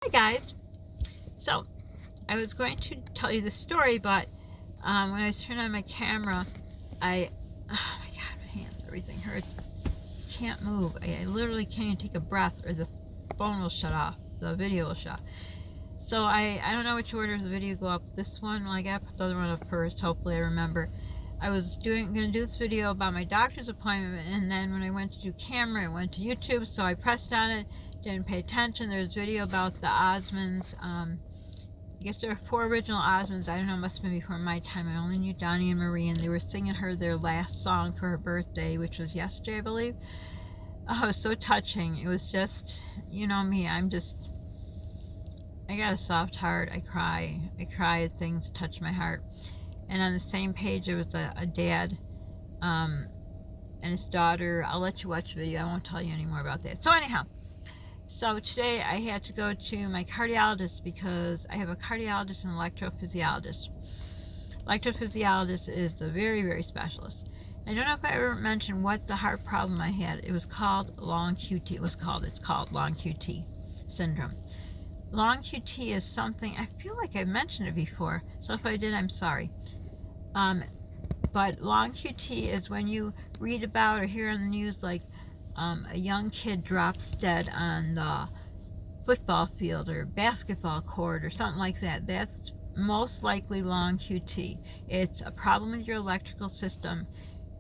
Hi guys. So I was going to tell you the story, but when I was turning on my camera, oh my god, my hands, everything hurts. Can't move. I literally can't even take a breath, or the phone will shut off. The video will shut. So I don't know which order the video go up. This one, well, I gotta put the other one up first. Hopefully I remember. I was gonna do this video about my doctor's appointment, and then when I went to do camera, it went to YouTube, so I pressed on it, didn't pay attention. There's a video about the Osmonds. I guess there were 4 original Osmonds. I don't know, must have been before my time. I only knew Donnie and Marie, and they were singing her their last song for her birthday, which was yesterday, I believe. Oh, it was so touching. It was just, you know me, I got a soft heart. I cry at things that touch my heart. And on the same page, there was a dad and his daughter. I'll let you watch the video. I won't tell you any more about that. So anyhow, so today I had to go to my cardiologist because I have a cardiologist and electrophysiologist. Electrophysiologist is a very, very specialist. I don't know if I ever mentioned what the heart problem I had. It was called long QT. It's called long QT syndrome. Long QT is something, I feel like I mentioned it before, so if I did, I'm sorry. But long QT is when you read about or hear on the news, like a young kid drops dead on the football field or basketball court or something like that. That's most likely long QT. It's a problem with your electrical system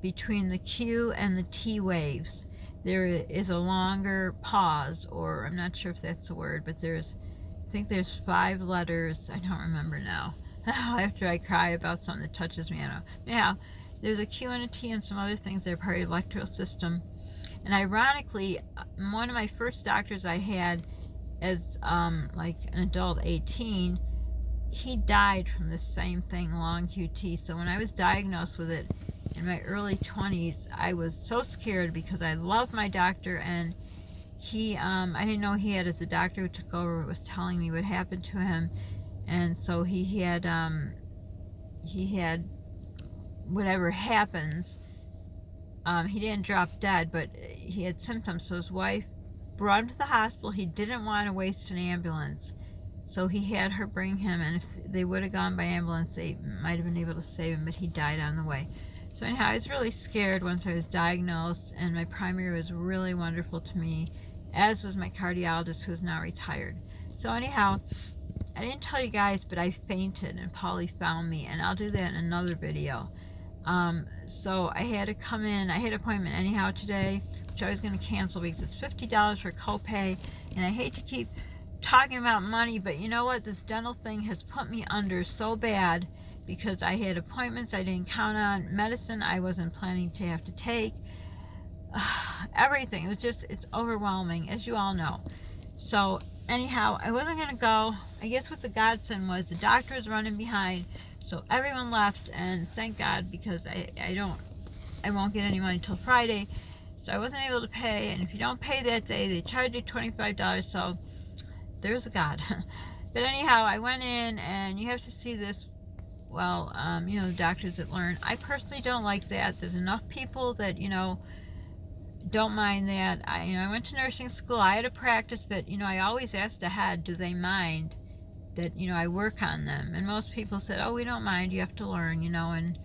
between the Q and the T waves. There is a longer pause, or I'm not sure if that's the word, but I think there's 5 letters. I don't remember now. After I cry about something that touches me, I don't know. Anyhow, there's a Q and a T and some other things that are part of the electrical system. And ironically, one of my first doctors I had as like an adult, 18, he died from this same thing, long QT. So when I was diagnosed with it in my early 20s, I was so scared because I loved my doctor, and he, I didn't know he had, as the doctor who took over was telling me what happened to him. And so he had whatever happens, he didn't drop dead, but he had symptoms. So his wife brought him to the hospital. He didn't want to waste an ambulance, so he had her bring him, and if they would have gone by ambulance, they might have been able to save him, but he died on the way. So anyhow, I was really scared once I was diagnosed, and my primary was really wonderful to me, as was my cardiologist, who is now retired. So anyhow, I didn't tell you guys, but I fainted, and Polly found me, and I'll do that in another video. So I had to come in. I had an appointment anyhow today, which I was going to cancel because it's $50 for copay, and I hate to keep talking about money, but you know what? This dental thing has put me under so bad because I had appointments I didn't count on, medicine I wasn't planning to have to take, everything. It was just, it's overwhelming, as you all know. So anyhow, I wasn't going to go. I guess what the godsend was, the doctor was running behind, so everyone left, and thank God, because I won't get any money till Friday, so I wasn't able to pay. And if you don't pay that day, they charge you $25, so there's a God. But anyhow, I went in, and you have to see this. Well, you know, the doctors that learn. I personally don't like that. There's enough people that, you know, don't mind that. I went to nursing school. I had a practice, but, you know, I always asked ahead, do they mind that, you know, I work on them? And most people said, oh, we don't mind. You have to learn, you know. And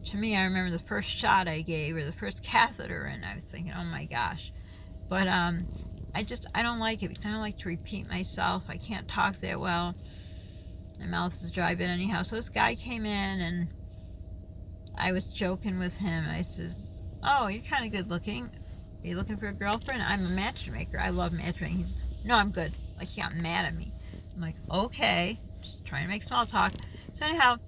to me, I remember the first shot I gave, or the first catheter, and I was thinking, oh my gosh. But I don't like it because I don't like to repeat myself. I can't talk that well. My mouth is dry, but anyhow, so this guy came in, and I was joking with him. I says, oh, you're kind of good looking. Are you looking for a girlfriend? I'm a matchmaker. I love matchmaking. He's, no, I'm good. Like, he got mad at me. I'm like, okay, just trying to make small talk. So anyhow,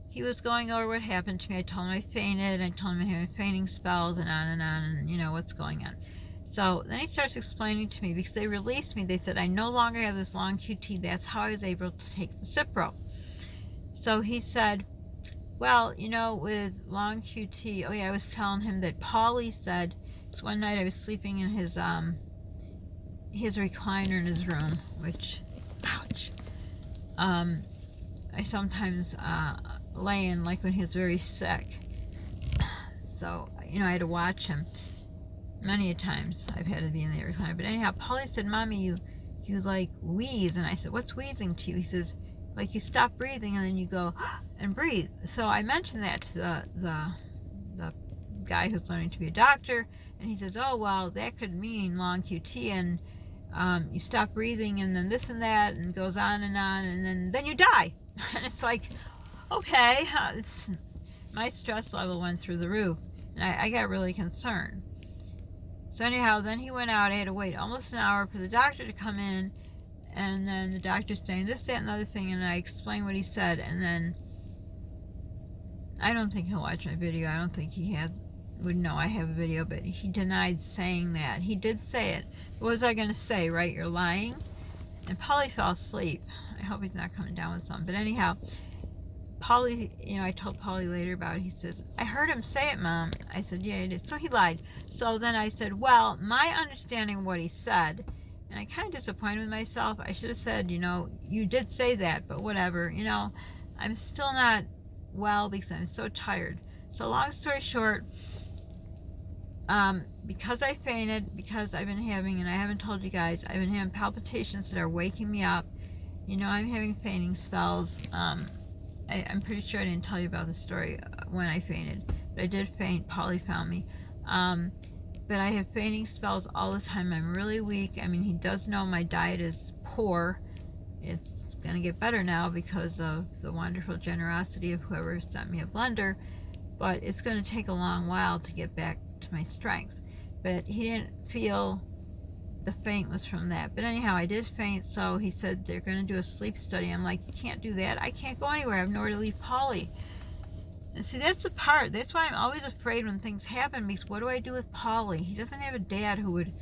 he was going over what happened to me. I told him I fainted. I told him I'm having fainting spells, and on, and you know what's going on. So then he starts explaining to me, because they released me. They said I no longer have this long QT. That's how I was able to take the Cipro. So he said, well, you know, with long QT, oh yeah, I was telling him that Paulie said, so one night I was sleeping in his recliner in his room, which, ouch. I sometimes lay in, like when he was very sick. So, you know, I had to watch him. Many a times I've had to be in the recliner. But anyhow, Polly said, Mommy, you you like wheeze. And I said, what's wheezing to you? He says, like you stop breathing and then you go and breathe. So I mentioned that to the guy who's learning to be a doctor, and he says, oh, well, that could mean long QT, and you stop breathing and then this and that, and goes on, and then you die. And it's like, okay, my stress level went through the roof, and I got really concerned. So anyhow, then he went out. I had to wait almost an hour for the doctor to come in, and then the doctor's saying this, that, and the other thing, and I explained what he said, and then I don't think he'll watch my video. I don't think he would know I have a video, but he denied saying that. He did say it. What was I going to say, right? You're lying? And Polly fell asleep. I hope he's not coming down with something. But anyhow, Polly, I told Polly later about it. He says, I heard him say it, Mom. I said, yeah, it is. So he lied. So then I said, well, my understanding of what he said, and I kind of disappointed with myself. I should have said, you did say that, but whatever. I'm still not well because I'm so tired. So long story short, because I fainted, because I've been having, and I haven't told you guys, I've been having palpitations that are waking me up. I'm having fainting spells. I'm pretty sure I didn't tell you about the story when I fainted, but I did faint. Polly found me. But I have fainting spells all the time. I'm really weak. I mean, he does know my diet is poor. It's going to get better now because of the wonderful generosity of whoever sent me a blender, but it's going to take a long while to get back to my strength. But he didn't feel the faint was from that. But anyhow, I did faint, so he said they're going to do a sleep study. I'm like, you can't do that. I can't go anywhere. I have nowhere to leave Polly. And see, that's the part. That's why I'm always afraid when things happen, because what do I do with Polly? He doesn't have a dad who would,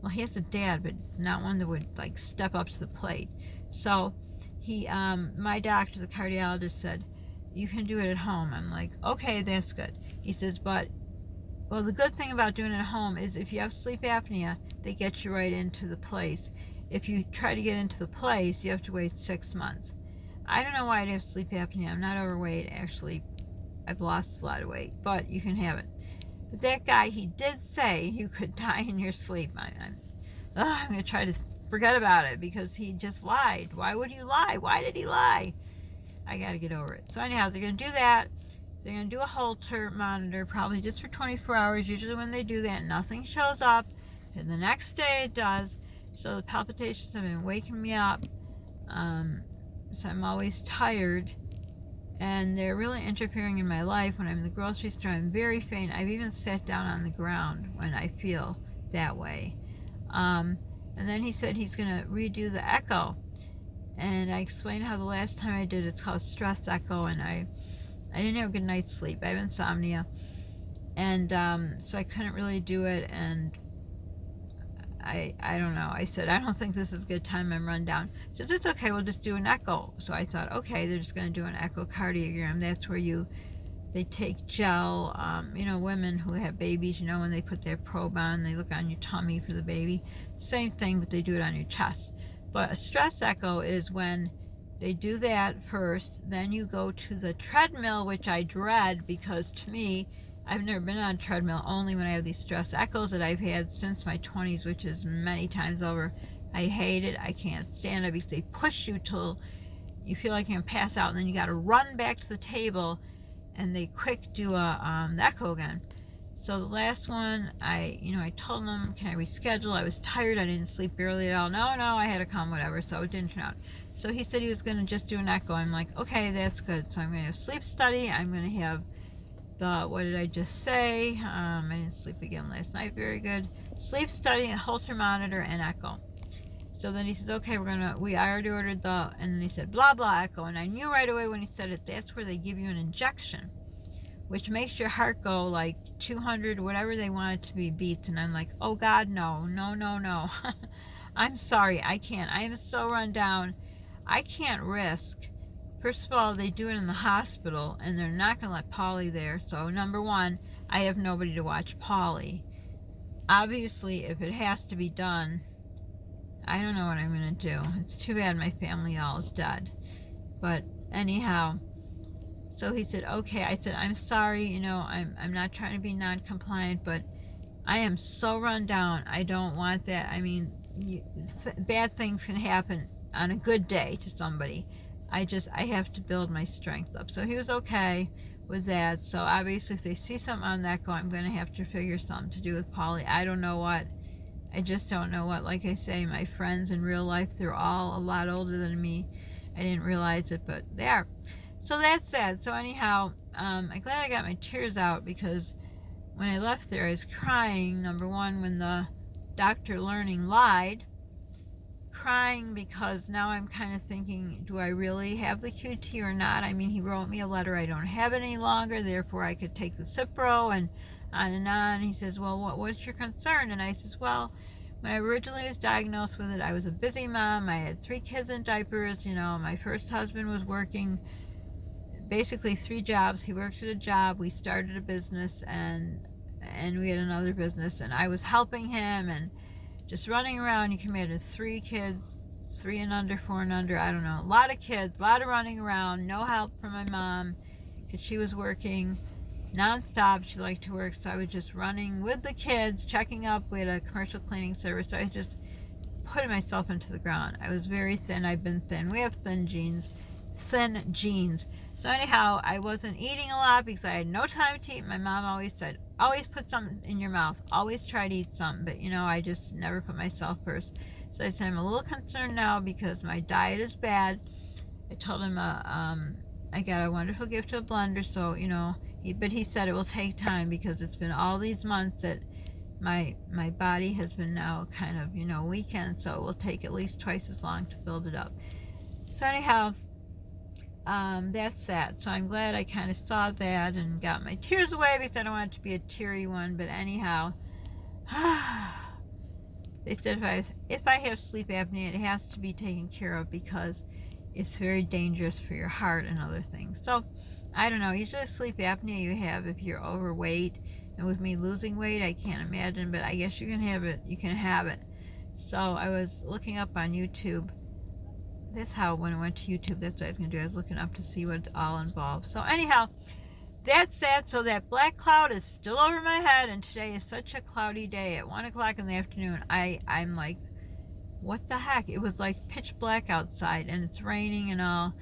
well, he has a dad, but it's not one that would, like, step up to the plate. So he, my doctor, the cardiologist, said, you can do it at home. I'm like, okay, that's good. He says, well, the good thing about doing it at home is if you have sleep apnea, they get you right into the place. If you try to get into the place, you have to wait 6 months. I don't know why I'd have sleep apnea. I'm not overweight, actually. I've lost a lot of weight, but you can have it. But that guy, he did say you could die in your sleep. I'm going to try to forget about it because he just lied. Why would he lie? Why did he lie? I got to get over it. So anyhow, they're going to do that. They're going to do a Holter monitor, probably just for 24 hours. Usually when they do that, nothing shows up. And the next day it does. So the palpitations have been waking me up. So I'm always tired. And they're really interfering in my life. When I'm in the grocery store, I'm very faint. I've even sat down on the ground when I feel that way. And then he said he's going to redo the echo. And I explained how the last time I did it's called stress echo, and I didn't have a good night's sleep. I have insomnia. And so I couldn't really do it, and I don't know. I said, I don't think this is a good time. I'm run down. He says, it's okay, we'll just do an echo. So I thought, okay, they're just going to do an echocardiogram. That's where they take gel, women who have babies, when they put their probe on, they look on your tummy for the baby. Same thing, but they do it on your chest. But a stress echo is when they do that first, then you go to the treadmill, which I dread because to me, I've never been on a treadmill, only when I have these stress echoes that I've had since my 20s, which is many times over. I hate it. I can't stand it because they push you till you feel like you're going to pass out, and then you got to run back to the table, and they quick do the echo again. So the last one, I told them, can I reschedule? I was tired. I didn't sleep barely at all. No, I had to come, whatever. So it didn't turn out. So he said he was going to just do an echo. I'm like, okay, that's good. So I'm going to have sleep study. I'm going to have what did I just say? I didn't sleep again last night. Very good. Sleep study, Holter monitor, and echo. So then he says, okay, we already ordered and then he said, blah, blah, echo. And I knew right away when he said it, that's where they give you an injection, which makes your heart go like 200, whatever they want it to be, beats. And I'm like, oh God, no. I'm sorry, I can't. I am so run down. I can't risk. First of all, they do it in the hospital, and they're not going to let Polly there. So number one, I have nobody to watch Polly. Obviously, if it has to be done, I don't know what I'm going to do. It's too bad my family all is dead. But anyhow, so he said, okay. I said, I'm sorry, I'm not trying to be non-compliant, but I am so run down. I don't want that. I mean, bad things can happen on a good day to somebody. I have to build my strength up. So he was okay with that. So obviously if they see something on that go, I'm going to have to figure something to do with Polly. I don't know what. I just don't know what. Like I say, my friends in real life, they're all a lot older than me. I didn't realize it, but they are. So that's sad. So anyhow, I'm glad I got my tears out, because when I left there, I was crying, number one, when the Dr. Learning lied. Crying because now I'm kind of thinking, do I really have the QT or not? I mean, he wrote me a letter, I don't have it any longer, therefore I could take the Cipro, and on and on. He says, well, what's your concern? And I says, well, when I originally was diagnosed with it, I was a busy mom. I had 3 kids in diapers. You know, my first husband was working basically 3 jobs. He worked at a job. We started a business, and we had another business, and I was helping him and just running around. You can imagine 3 kids, 3 and under, 4 and under, I don't know, a lot of kids, a lot of running around, no help from my mom, because she was working nonstop. She liked to work, so I was just running with the kids, checking up. We had a commercial cleaning service, so I was just putting myself into the ground. I was very thin. I've been thin. We have thin genes. So anyhow, I wasn't eating a lot because I had no time to eat. My mom always said, always put something in your mouth, always try to eat something, but you know, I just never put myself first. So I said, I'm a little concerned now because my diet is bad. I told him I got a wonderful gift to a blender, so you know, but he said it will take time because it's been all these months that my body has been now kind of, you know, weakened, so it will take at least twice as long to build it up. So anyhow, that's that. So I'm glad I kind of saw that and got my tears away, because I don't want it to be a teary one. But anyhow, they said if I have sleep apnea, it has to be taken care of because it's very dangerous for your heart and other things. So I don't know. Usually sleep apnea you have if you're overweight, and with me losing weight, I can't imagine, but I guess you can have it. You can have it. So I was looking up on YouTube. That's how, when I went to YouTube, that's what I was going to do. I was looking up to see what it's all involved. So anyhow, that's that. So that black cloud is still over my head, and today is such a cloudy day. At 1 o'clock in the afternoon, I'm like, what the heck? It was like pitch black outside, and it's raining and all,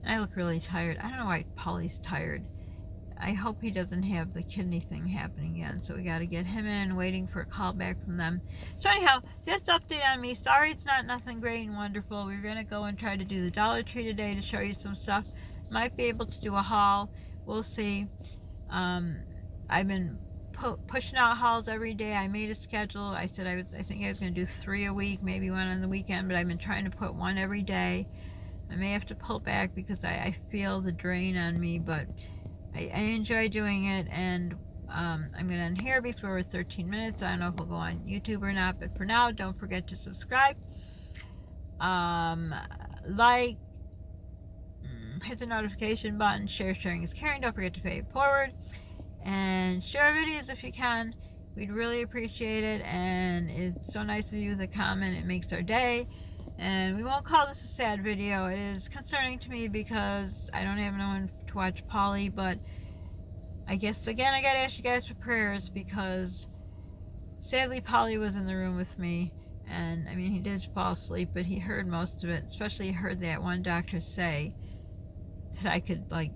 and I look really tired. I don't know why Polly's tired. I hope he doesn't have the kidney thing happening again, so we got to get him in, waiting for a call back from them. So anyhow, that's the update on me. Sorry it's not nothing great and wonderful. We're going to go and try to do the Dollar Tree today to show you some stuff. Might be able to do a haul. We'll see. I've been pushing out hauls every day. I made a schedule. I said I think I was going to do 3 a week, maybe 1 on the weekend, but I've been trying to put 1 every day. I may have to pull back because I feel the drain on me, but I enjoy doing it, and I'm going to end here because we're over 13 minutes. I don't know if we'll go on YouTube or not, but for now, don't forget to subscribe, like, hit the notification button, sharing is caring, don't forget to pay it forward, and share our videos if you can. We'd really appreciate it, and it's so nice of you to comment. It makes our day. And we won't call this a sad video. It is concerning to me because I don't have no one to watch Polly, but I guess again I gotta ask you guys for prayers, because sadly Polly was in the room with me, and I mean, he did fall asleep, but he heard most of it. Especially heard that one doctor say that I could like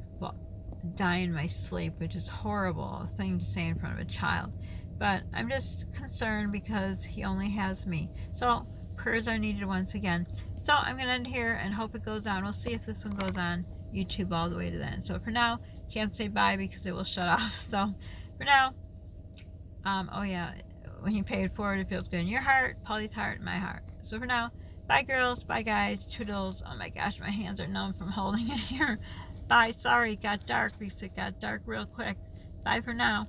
die in my sleep, which is horrible thing to say in front of a child. But I'm just concerned because he only has me. So prayers are needed once again. So I'm going to end here and hope it goes on. We'll see if this one goes on YouTube all the way to the end. So for now, can't say bye because it will shut off. So for now, oh yeah, when you pay it forward, it feels good in your heart, Polly's heart, my heart. So for now, bye girls, bye guys, toodles. Oh my gosh, my hands are numb from holding it here. Bye, sorry, it got dark because it got dark real quick. Bye for now.